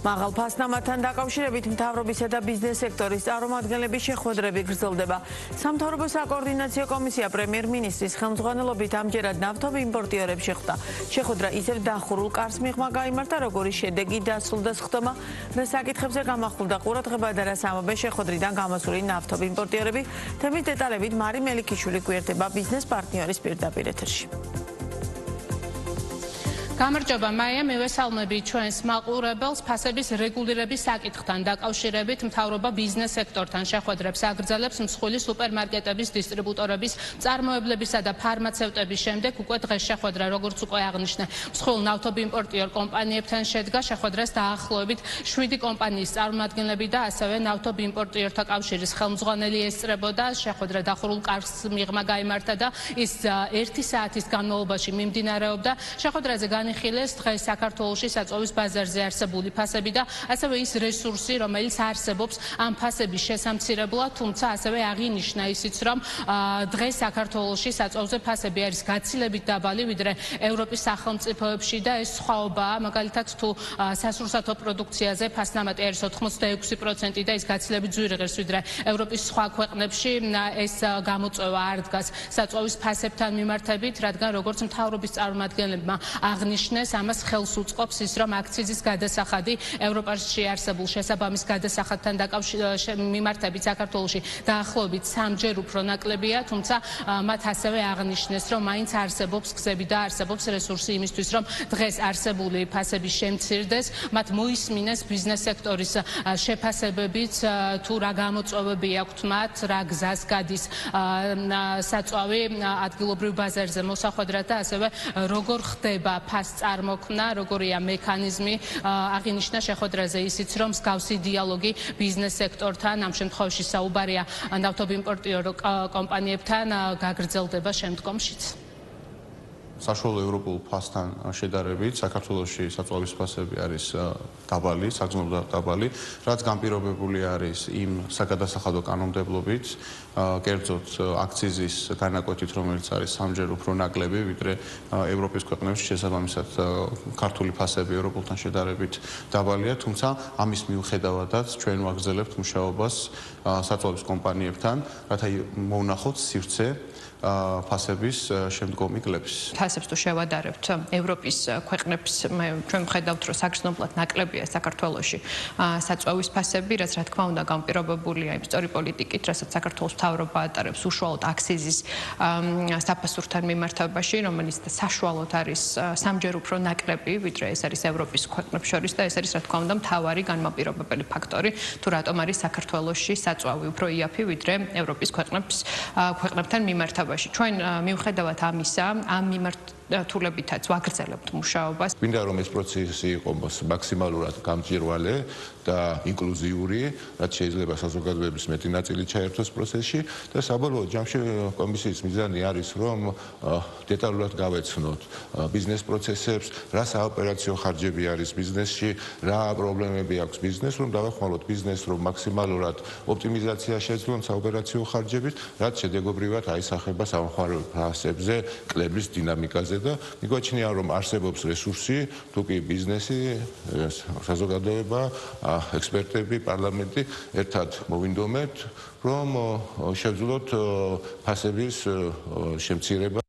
მაღალ ფასნამათთან დაკავშირებით მთავრობისა და ბიზნეს სექტორის წარმომადგენლების შეხვედრები გრძელდება. სამთავრობო საკოორდინაციო კომისია პრემიერ-მინისტრის ხელმძღვანელობით ამჯერად ნავთობ იმპორტიორებს შეხვდა. შეხვედრა ისევ დახურულ კარს მიღმა გაიმართა, როგორი შედეგი დასრულდა სხდომა, რა საკითხებზე გამახვილდა ყურადღება და რა ამბობენ შეხვედრიდან გამოსული ნავთობ იმპორტიორები. თემის დეტალებით მარი მელიქიშვილი გვერდება ბიზნეს პარტნიორის პირდაპირ ეთერში. გამარჯობა, მაია, მივესალმები ჩვენს მაყურებელს. ფასების რეგულირების საკითხთან დაკავშირებით მთავრობა ბიზნეს სექტორთან შეხვედრებს აგრძელებს მსხვილი სუპერმარკეტების, დისტრიბუტორების, მწარმოებლებისა და ფარმაცევტების შემდეგ უკვე დღეს შეხვედრა, როგორც უკვე აღნიშნე, მსხვილ ნავთობ იმპორტიორ კომპანიებთან შედგა. შეხვედრას დაახლოებით 7 კომპანიის წარმომადგენლები და ასევე ნავთობ იმპორტიორთა კავშირის ხელმძღვანელი ესწრებოდა. შეხვედრა დახურულ კარს მიღმა გაიმართა და ის 1 საათის განმავლობაში მიმდინარეობდა. შეხვედრაზე განიხილეს დღეს საქართველოში საწვავის ბაზარზე არსებული ფასები და ასევე ის რესურსი, რომელიც არსებობს ამ ფასების შესამცირებლად, თუმცა ასევე აღინიშნა ისიც, რომ დღეს საქართველოში საწვავზე ფასები არის გაცილებით დაბალი, ვიდრე ევროპის სახელმწიფოებში და ეს სხვაობაა, მაგალითად თუ სასურსათო პროდუქციაზე ფასნამატი არის 86% და ის გაცილებით ძვირი ღირს, ვიდრე ევროპის სხვა ქვეყნებში ეს გამოწვევა არ დგას საწვავის ფასებთან მიმართებით, რადგან როგორც მთავრობის წარმომადგენლებმა აღნიშნეს, ამას ხელს უწყობს ის, რომ აქციზის გადასახადი ევროპაში არსებულ შესაბამის გადასახადთან მიმართებით საქართველოში დაახლოებით 3-ჯერ უფრო ნაკლებია, თუმცა მათ ასევე აღნიშნეს, რომ მაინც არსებობს გზები და არსებობს რესურსი იმისთვის, რომ დღეს არსებული ფასები შემცირდეს, მათ მოისმინეს ბიზნეს სექტორის შეფასებებიც, თუ რა გამოწვევები აქვთ მათ, რა გზას გადის საწვავი ადგილობრივ ბაზარზე მოსახვედრად და ასევე როგორ ხდება ფას წარმოქმნა, როგორია მექანიზმი. აღინიშნა შეხვედრაზე ისიც, რომ მსგავსი დიალოგი ბიზნეს სექტორთან, ამ შემთხვევაში საუბარია ნავთობ იმპორტიორ კომპანიებთან, გაგრძელდება შემდგომშიც. საშუალო ევროპულ ფასთან შედარებით საქართველოში საწვავის ფასები არის დაბალი, საგრძნობლად დაბალი, რაც განპირობებული არის იმ საგადასახადო კანონმდებლობით, კერძოდ აქციზის განაკვეთით, რომელიც არის 3-ჯერ უფრო ნაკლები, ვიდრე ევროპის ქვეყნებში, შესაბამისად ქართული ფასები ევროპულთან შედარებით დაბალია, თუმცა ამის მიუხედავადაც ჩვენ ვაგრძელებთ მუშაობას საწვავის კომპანიებთან, რათა მოვნახოთ სივრცე ფასების შემდგომი კლების. ფასებს თუ შევადარებთ ევროპის ქვეყნებს, ჩვენ ვხედავთ, რომ საგრძნობლად ნაკლებია საქართველოში საწვავის ფასები, რაც რა თქმა უნდა განპირობებულია იმ სწორი პოლიტიკით, რასაც საქართველოს მთავრობა ატარებს უშუალოდ აქციზის საფასურთან მიმართებაში, რომელიც საშუალოდ არის 3-ჯერ უფრო ნაკლები, ვიდრე ეს არის ევროპის ქვეყნებს შორის და ეს არის რა თქმა უნდა მთავარი განმაპირობებელი ფაქტორი, თუ რატომ არის საქართველოში საწვავი უფრო იაფი, ვიდრე ევროპის ქვეყნებთან მიმართებაში. ჩვენ მიუხედავად ამისა, ამ მიმართულებითაც ვაგრძელებთ მუშაობას. მინდა რომ ეს პროცესი იყოს მაქსიმალურად გამჭვირვალე და ინკლუზიური, რაც შეიძლება საზოგადოების მეტი ნაწილი ჩაერთოს პროცესში და საბოლოო ჯამში კომისიის მიზანი არის, რომ დეტალურად გავეცნოთ ბიზნეს პროცესებს, რა საოპერაციო ხარჯები არის ბიზნესში, რა პრობლემები აქვს ბიზნესს, რომ დავახმაროთ ბიზნესს, რომ მაქსიმალურად ოპტიმიზაცია შეძლონ საოპერაციო ხარჯებით, რაც შედეგობრივად აისახება სამხმარო ფასებზე, კლების დინამიკაზე და მიგვაჩნია, რომ არსებობს რესურსი, თუ კი ბიზნესი, საზოგადოება, ექსპერტები, პარლამენტი ერთად მოვინდომებთ, რომ შევძლოთ ფასების შემცირება.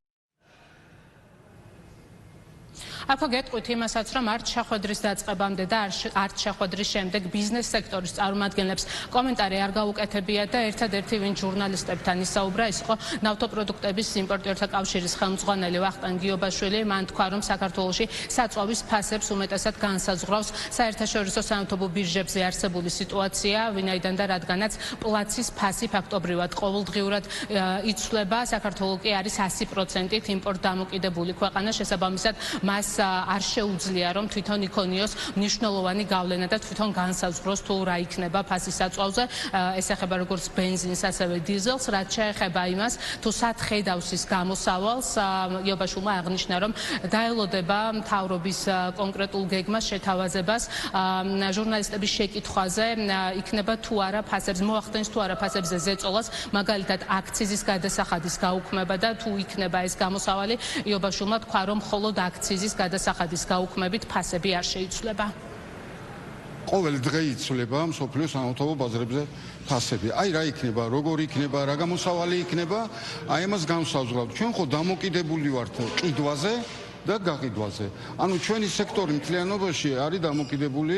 Აქ გეტყვით იმასაც, რომ არც შეხვედრის დაწყებამდე და არც შეხვედრის შემდეგ ბიზნეს სექტორის წარმომადგენლებს კომენტარი არ გაუკეთებია და ერთადერთი ვინ ჟურნალისტებთან ისაუბრა, ის იყო ნავთობპროდუქტების იმპორტიორთა კავშირის ხელმძღვანელი ვახტანგ გიობაშვილი. მან თქვა, რომ საქართველოში საწვავის ფასებს უმეტესად განსაზღვრავს საერთაშორისო სანავთობო ბირჟებზე არსებული სიტუაცია, ვინაიდან და რადგანაც პლაცის ფასი ფაქტობრივად ყოველდღიურად იცვლება, საქართველო კი არის 100%-ით იმპორტ დამოკიდებული ქვეყანა, შესაბამისად მას არ შეუძლია, რომ თვითონ იქონიოს მნიშვნელოვანი გავლენა და თვითონ განსაზღვროს თუ რა იქნება ფასის საწვავზე. ეს ეხება როგორც ბენზინს, ასევე დიზელს, რაც შეეხება იმას, თუ სად ხედავს ის გამოსავალს. იობაშვილმა აღნიშნა, რომ დაელოდება მთავრობის კონკრეტულ გეგმას შეთავაზებას ჟურნალისტების შეკითხვაზე, იქნება თუ არა ფასებს, მოახდენს თუ არა ფასებზე ზეწოლას, მაგალითად აქციზის გადასახადის გაუქმება და თუ იქნება ეს გამოსავალი. იობაშვილმა თქვა, რომ მხოლოდ აქციზის გადასახადის გაუქმებით ფასები არ შეიცვლება. ყოველ დღე იცვლება მსოფლიოს სამავთობლო ბაზრებზე ფასები. აი რა იქნება, როგორ იქნება, რა გამოსავალი იქნება, აი ამას განვსაზღვრავთ. ჩვენ ხო დამოკიდებული ვართ ყიდვაზე და გაყიდვაზე. ანუ ჩვენი სექტორი მთლიანობაში არის დამოკიდებული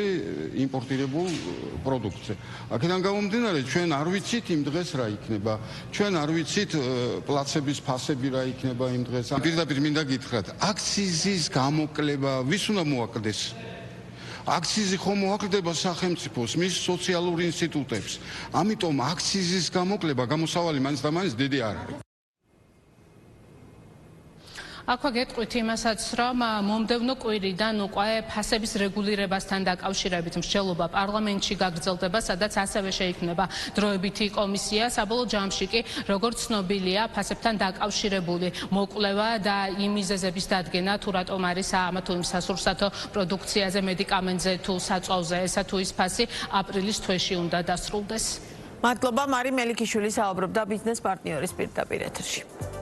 იმპორტირებულ პროდუქტზე. აქედან გამომდინარე, ჩვენ არ ვიცით იმ დღეს რა იქნება. ჩვენ არ ვიცით პლაცების ფასები რა იქნება იმ დღეს. პირდაპირ მინდა გითხრათ, აქციზის გამოკლება ვის უნდა მოაკლდეს? აქციზი ხომ მოაკლდება სახელმწიფოს, მის სოციალურ ინსტიტუტებს. ამიტომ აქციზის გამოკლება გამოსავალი მაინც და მაინც დიდი არ არის. აქვე გეტყვით იმასაც, რომ მომდევნო კვირიდან უკვე ფასების რეგულირებასთან დაკავშირებით მსჯელობა პარლამენტში გაგრძელდება, სადაც ასევე შეიქმნება დროებითი კომისია. საბოლოო ჯამში კი, როგორც ცნობილია, ფასებთან დაკავშირებული მოკვლევა და იმ მიზეზების დადგენა, თუ რატომ არის ამა თუ იმ სასურსათო პროდუქციაზე, მედიკამენტზე თუ საწვავზე ესა თუ ის ფასი აპრილის თვეში უნდა დასრულდეს. მადლობა, მარი მელიქიშვილი საუბრობდა ბიზნეს პარტნიორის პირდაპირ ეთერში.